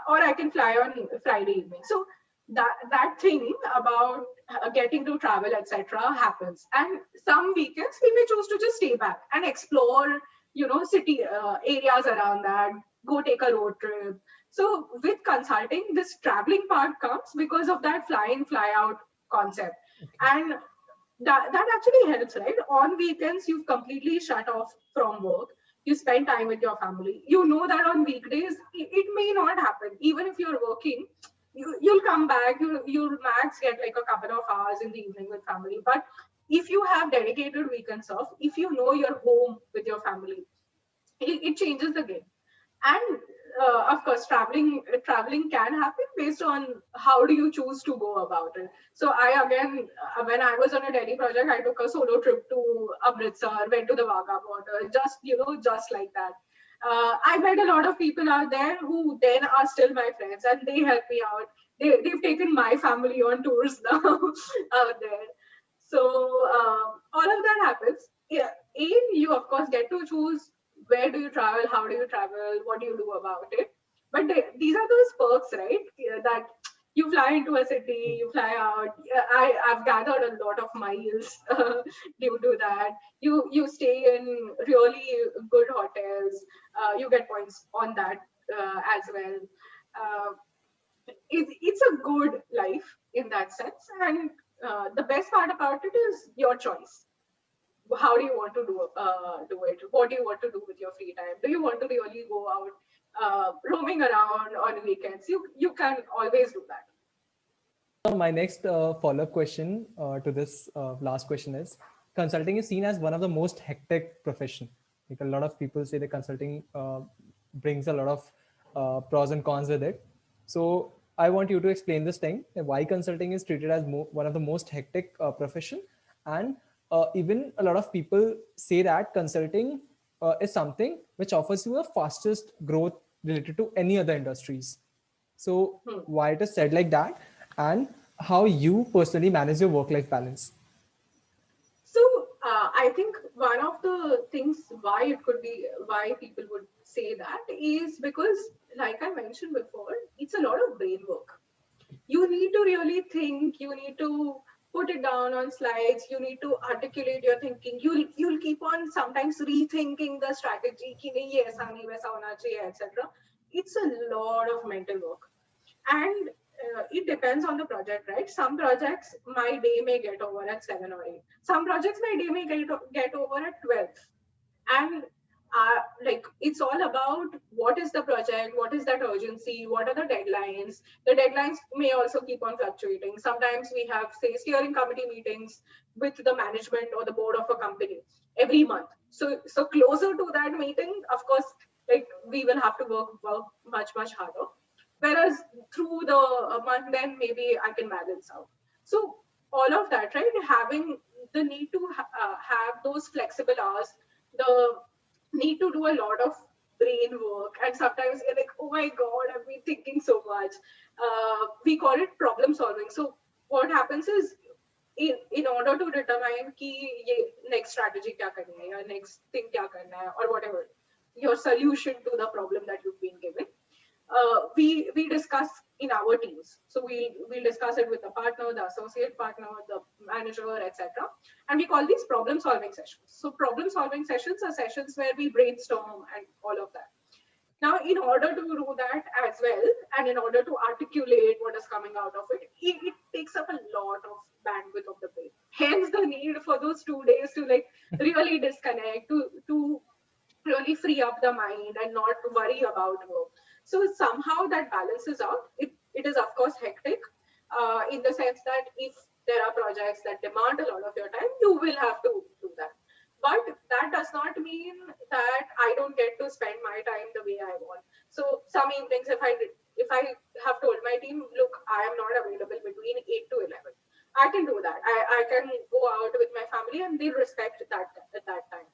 or I can fly on Friday evening. So that thing about getting to travel, etc., happens. And some weekends we may choose to just stay back and explore, city areas around that. Go take a road trip. So with consulting, this traveling part comes because of that fly in, fly out concept, Okay. and that actually helps, right? On weekends, you've completely shut off from work. You spend time with your family. You know that on weekdays, it may not happen. Even if you're working, you'll come back. You'll max get like a couple of hours in the evening with family. But if you have dedicated weekends off, if you know you're home with your family, it changes the game. And of course, traveling can happen based on how do you choose to go about it. So I again, when I was on a Delhi project, I took a solo trip to Amritsar, went to the Wagah border, just like that. I met a lot of people out there who then are still my friends, and they help me out. They've taken my family on tours now out there. So all of that happens. Yeah, you of course get to choose where do you travel, how do you travel, what do you do about it. But these are those perks, right? Yeah, that you fly into a city, you fly out. Yeah, I've gathered a lot of miles due to that. You stay in really good hotels. You get points on that as well. Uh, it's a good life. in that sense. And the best part about it is your choice. How do you want to do it? What do you want to do with your free time? Do you want to really go out roaming around on weekends? You can always do that. Now, my next follow-up question to this last question is: consulting is seen as one of the most hectic profession. Like a lot of people say that consulting brings a lot of pros and cons with it. So I want you to explain this thing: that why consulting is treated as one of the most hectic profession, and even a lot of people say that consulting is something which offers you a fastest growth related to any other industries. So why it is said like that, and how you personally manage your work-life balance? So I think one of the things why people would say that is because, like I mentioned before, it's a lot of brain work. You need to really think. You need to put it down on slides. You need to articulate your thinking. You'll keep on sometimes rethinking the strategy. कि नहीं ये ऐसा नहीं वैसा होना चाहिए, etc. It's a lot of mental work. And it depends on the project, right? Some projects my day may get over at 7 or 8. Some projects my day may get over at 12. And like it's all about what is the project, what is that urgency, what are the deadlines. The deadlines may also keep on fluctuating. Sometimes we have, say, steering committee meetings with the management or the board of a company every month. So closer to that meeting, of course, like we will have to work much harder. Whereas through the month, then maybe I can balance out. So all of that, right? Having the need to have those flexible hours, the need to do a lot of brain work, and sometimes you're like, oh my god, I've been thinking so much. We call it problem solving. So what happens is, in order to determine कि ये next strategy क्या करनी है या next thing क्या करना है or whatever your solution to the problem that you've been given, we discuss in our teams. So we'll discuss it with the partner, the associate partner, the manager, etc. And we call these problem solving sessions. So problem solving sessions are sessions where we brainstorm and all of that. Now, in order to do that as well, and in order to articulate what is coming out of it takes up a lot of bandwidth of the brain. Hence the need for those 2 days to like really disconnect, to really free up the mind and not worry about work. So somehow that balances out. It is of course hectic in the sense that if there are projects that demand a lot of your time, you will have to do that. But that does not mean that I don't get to spend my time the way I want. So some evenings, if I have told my team, look, I am not available between 8 to 11, I can do that. I can go out with my family and they respect that at that time.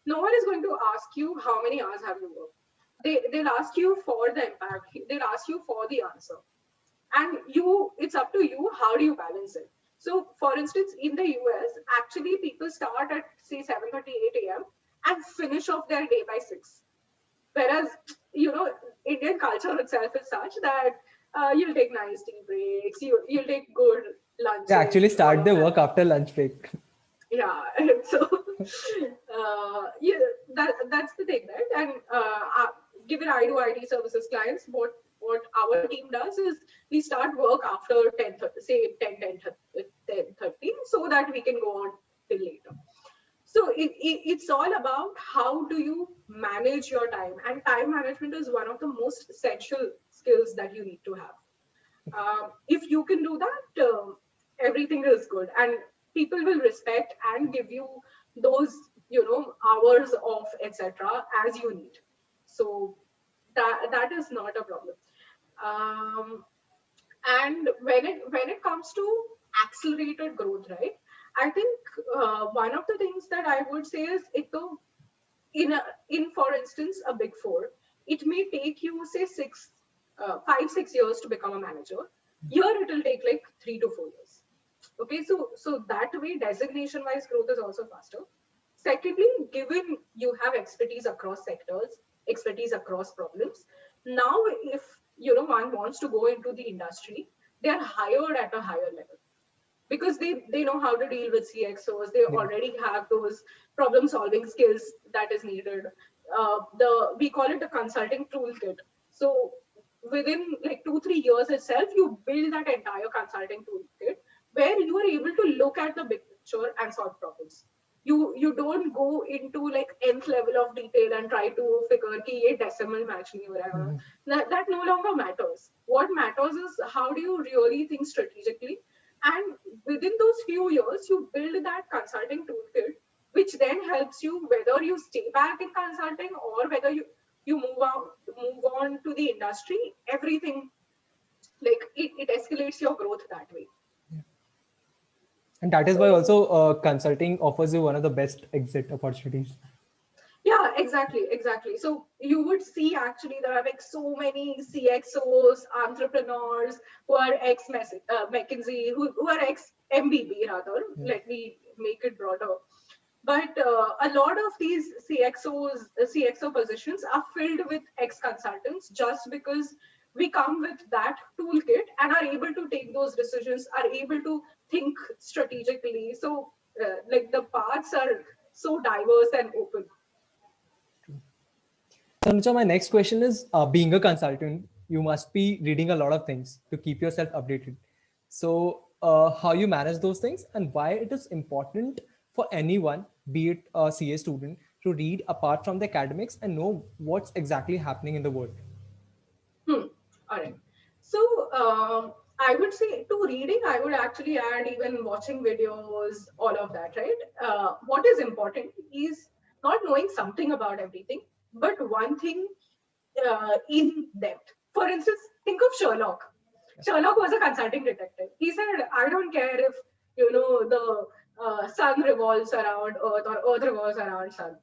No one is going to ask you how many hours have you worked. They'll ask you for the impact. They'll ask you for the answer. And it's up to you. How do you balance it? So for instance, in the US, actually people start at say 7:38 a.m. and finish off their day by 6. Whereas, Indian culture itself is such that you'll take nice tea breaks, you'll take good lunch. They actually start their work after lunch break. Yeah, so yeah, that's the thing, right? And given I do IT services clients, what our team does is we start work after 10:30, say 10:30, so that we can go on till later. So it's all about how do you manage your time, and time management is one of the most essential skills that you need to have. If you can do that, everything is good, and people will respect and give you those hours off, etc., as you need. So that is not a problem. And when it comes to accelerated growth, right? I think one of the things that I would say is in for instance a big four, it may take you say 5-6 years to become a manager. Here it will take like 3 to 4 years. Okay, so that way designation wise growth is also faster. Secondly, given you have expertise across sectors, expertise across problems, now if one wants to go into the industry, they are hired at a higher level because they know how to deal with CXOs. They already have those problem solving skills that is needed. We call it the consulting toolkit. So within like 2-3 years itself, you build that entire consulting toolkit where you are able to look at the big picture and solve problems. You don't go into like nth level of detail and try to figure ki ye decimal match nahi ho raha hai. Mhm. That no longer matters. What matters is how do you really think strategically, and within those few years you build that consulting toolkit, which then helps you whether you stay back in consulting or whether you move on to the industry. Everything, like it escalates your growth that way. And that is why also consulting offers you one of the best exit opportunities. Yeah, exactly. So you would see actually there are like so many CXOs, entrepreneurs who are ex McKinsey, who are ex MBB rather. Yeah. Let me make it broader. But a lot of these CXO positions are filled with ex consultants just because we come with that toolkit and are able to take those decisions, are able to think strategically. So, like the paths are so diverse and open. So, Anuja, my next question is being a consultant, you must be reading a lot of things to keep yourself updated. So, how you manage those things and why it is important for anyone, be it a CA student, to read apart from the academics and know what's exactly happening in the world. Hmm. All right. So I would say to reading, I would actually add even watching videos, all of that, right? What is important is not knowing something about everything, but one thing in depth. For instance, think of Sherlock. Sherlock was a consulting detective. He said, I don't care if, the sun revolves around Earth or Earth revolves around sun.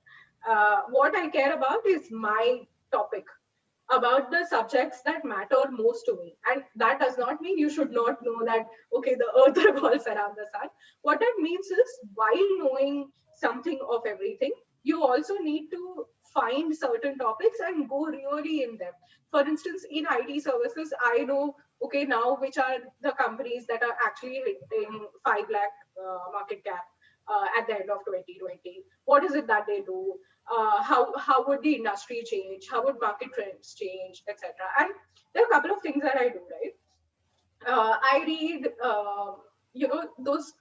What I care about is my topic, about the subjects that matter most to me. And that does not mean you should not know that, okay, the earth revolves around the sun. What that means is while knowing something of everything, you also need to find certain topics and go really in depth. For instance, in IT services, I know, okay, now which are the companies that are actually hitting 5 lakh market cap at the end of 2020. What is it that they do? How would the industry change? How would market trends change, etc. And there are a couple of things that I do, right? I read, those.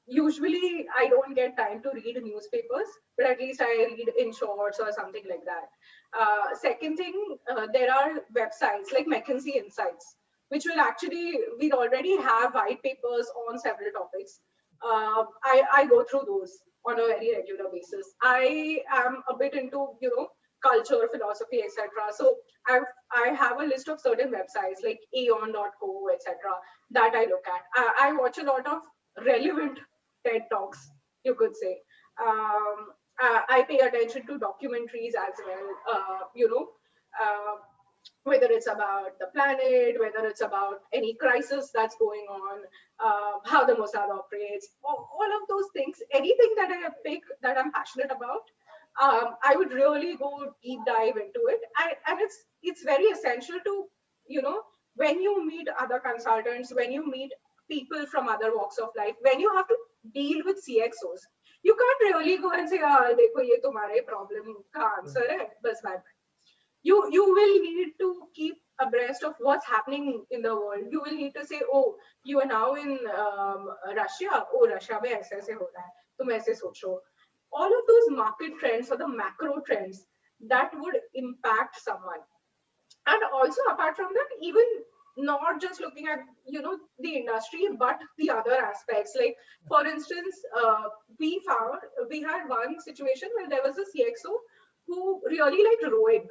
Usually, I don't get time to read newspapers, but at least I read in shorts or something like that. Second thing, there are websites like McKinsey Insights, which will actually, we already have white papers on several topics. I go through those on a very regular basis. I am a bit into, culture, philosophy, etc. So I have a list of certain websites like aeon.co, etc. that I look at. I watch a lot of relevant TED Talks, you could say. I pay attention to documentaries as well, uh, whether it's about the planet, whether it's about any crisis that's going on, how the Mossad operates, all of those things, anything that I pick that I'm passionate about, I would really go deep dive into it. And it's very essential to, when you meet other consultants, when you meet people from other walks of life, when you have to deal with CXOs, you can't really go and say, देखो ये तुम्हारे problem का answer है, बस bye you will need to keep abreast of what's happening in the world. You will need to say, oh, you are now in Russia. Oh, Russia में ऐसे ऐसे हो रहा है. तुम ऐसे सोचो. All of those market trends or the macro trends that would impact someone. And also apart from that, even not just looking at the industry, but the other aspects. Like for instance, we had one situation where there was a CXO who really liked rowing,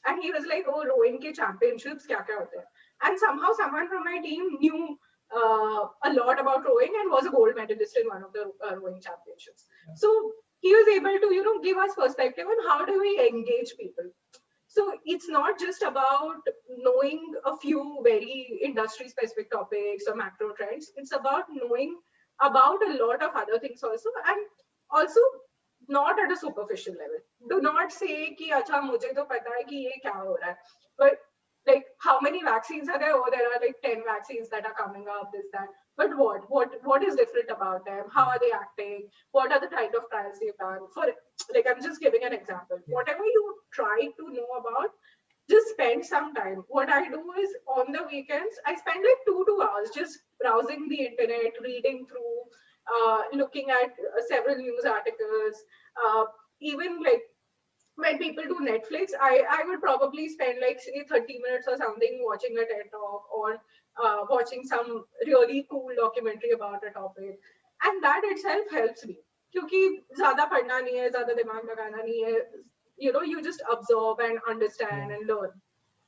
and he was like, oh, rowing ke championships kya kya hote hain? And somehow someone from my team knew a lot about rowing and was a gold medalist in one of the rowing championships. So he was able to give us perspective on how do we engage people. So it's not just about knowing a few very industry specific topics or macro trends. It's about knowing about a lot of other things also, and also not at a superficial level. Do not say कि अच्छा मुझे तो पता है कि ये क्या हो रहा है, but like how many vaccines are there? Oh, there are like 10 vaccines that are coming up, this, that. But what is different about them? How are they acting? What are the kind of trials they've done? For like I'm just giving an example. Yeah. Whatever you try to know about, just spend some time. What I do is on the weekends, I spend like 2 hours just browsing the internet, reading through, looking at several news articles, uh, even like when people do Netflix, I would probably spend like say 30 minutes or something watching a TED talk or watching some really cool documentary about a topic, and that itself helps me. क्योंकि ज़्यादा पढ़ना नहीं है, ज़्यादा दिमाग लगाना नहीं है. You just absorb and Yeah. understand and learn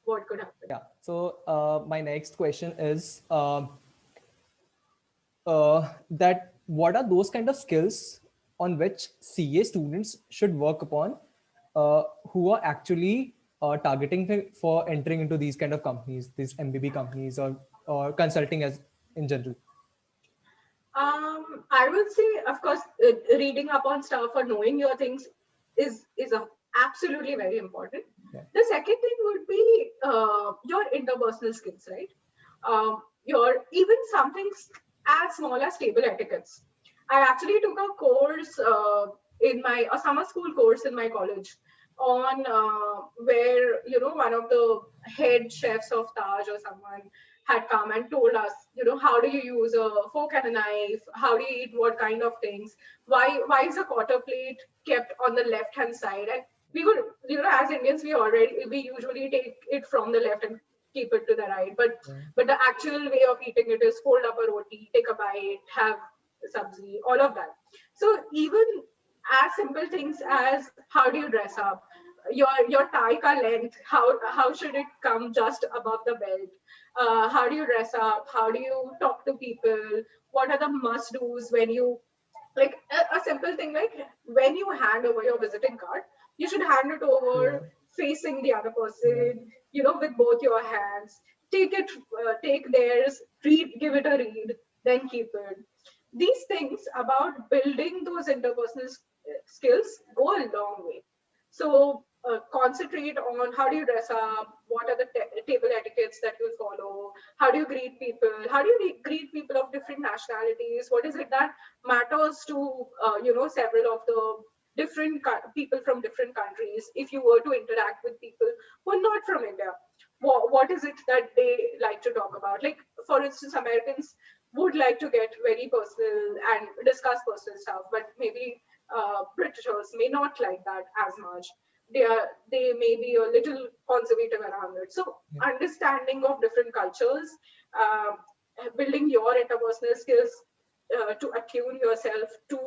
what could happen. Yeah. So my next question is that what are those kind of skills on which CA students should work upon who are actually targeting for entering into these kind of companies, these MBB companies or consulting as in general? I would say, of course, reading up on stuff or knowing your things is absolutely very important. Yeah. The second thing would be your interpersonal skills, right? Your even something as small as table etiquettes. I actually took a course in a summer school course in my college on where one of the head chefs of Taj or someone had come and told us, how do you use a fork and a knife? How do you eat what kind of things? Why is a quarter plate kept on the left hand side? And we would, as Indians, we usually take it from the left and keep it to the right. But the actual way of eating it is fold up a roti, take a bite, have sabzi, all of that. So even as simple things as how do you dress up, your tie ka length, how should it come just above the belt? How do you dress up? How do you talk to people? What are the must do's when you like a simple thing like when you hand over your visiting card, you should hand it over facing the other person, with both your hands. Take theirs, give it a read, then keep it. These things about building those interpersonal skills go a long way. So concentrate on how do you dress up, what are the table etiquettes that you follow, how do you greet people, how do you greet people of different nationalities, what is it that matters to several of the different people from different countries. If you were to interact with people who are not from India, what is it that they like to talk about? Like, for instance, Americans would like to get very personal and discuss personal stuff, but maybe Britishers may not like that as much. They may be a little conservative around it. So understanding of different cultures, um, building your interpersonal skills to attune yourself to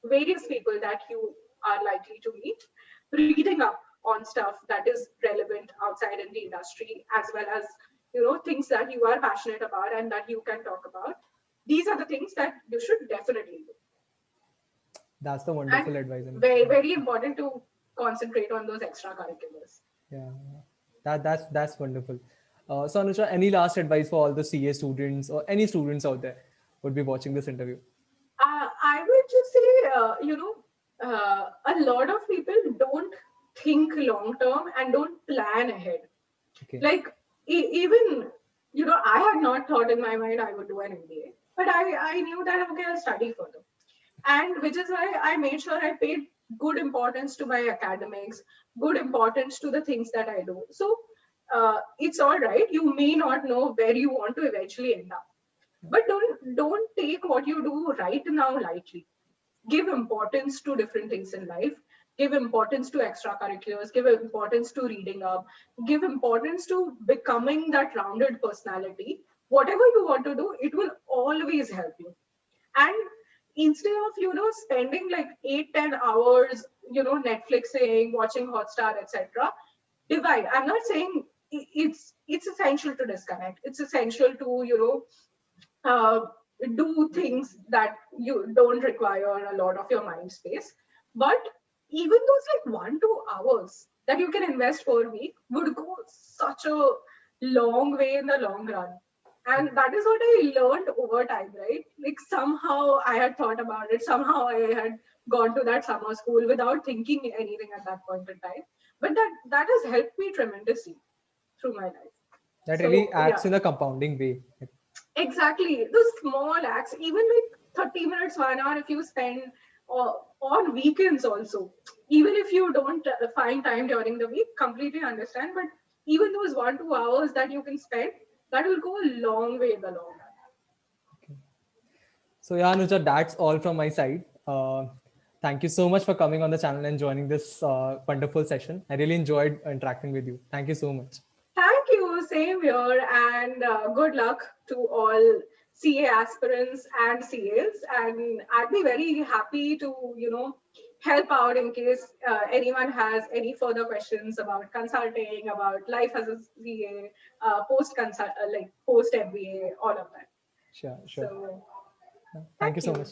various people that you are likely to meet, reading up on stuff that is relevant outside in the industry, as well as things that you are passionate about and that you can talk about. These are the things that you should definitely do. That's the wonderful And advice. very, very important to concentrate on those extracurriculars. Yeah, that's wonderful. So Anuja, any last advice for all the CA students or any students out there who would be watching this interview? I would just say, a lot of people don't think long term and don't plan ahead. Okay. Like, even, I had not thought in my mind I would do an MBA, but I knew that, okay, I'll study further. And which is why I made sure I paid good importance to my academics, good importance to the things that I do. So it's all right. You may not know where you want to eventually end up, but don't take what you do right now lightly. Give importance to different things in life. Give importance to extracurriculars. Give importance to reading up. Give importance to becoming that rounded personality. Whatever you want to do, it will always help you. And instead of spending like 8-10 hours Netflixing, watching Hotstar, etc., divide. I'm not saying it's essential to disconnect. It's essential to uh, do things that you don't require a lot of your mind space. But even those like 1-2 hours that you can invest per week would go such a long way in the long run. And that is what I learned over time, right? Like somehow I had thought about it, somehow I had gone to that summer school without thinking anything at that point in time. But that has helped me tremendously through my life. That really So acts yeah. in a compounding way. Exactly. The small acts, even like 30 minutes, 1 hour, if you spend on weekends also, even if you don't find time during the week, completely understand. But even those 1-2 hours that you can spend, that will go a long way in the long run. So yeah, Anuja, that's all from my side. Thank you so much for coming on the channel and joining this wonderful session. I really enjoyed interacting with you. Thank you so much. Thank you, same here, and good luck to all CA aspirants and CAs. And I'd be very happy to, help out in case anyone has any further questions about consulting, about life as a CA, post consult, like post MBA, all of that. Sure, sure. So, Thank thank you so you. much.